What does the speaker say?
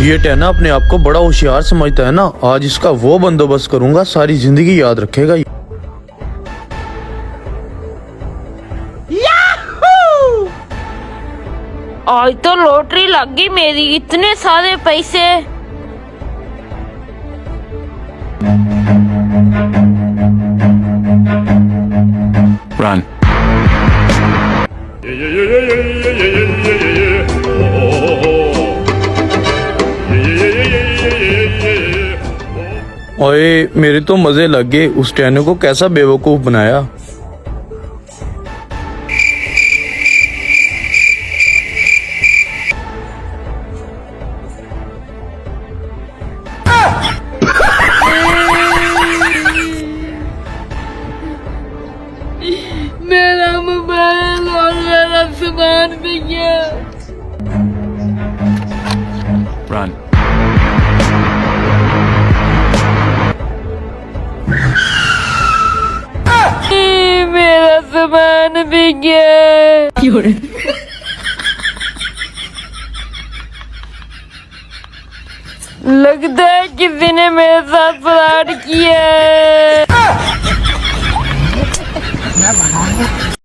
ये टहना अपने आप को बड़ा होशियार समझता है ना। आज इसका वो बंदोबस्त करूंगा, सारी जिंदगी याद रखेगा। आज तो लॉटरी लग गई मेरी, इतने सारे पैसे। Run. ओए मेरे तो मजे लग गए। उस टहने को कैसा बेवकूफ बनाया। मेरा मोबाइल और मेरा सामान भी गया। Run. मेरा सामान भी गया। लगता है किसी ने मेरे साथ फ्रॉड किया है।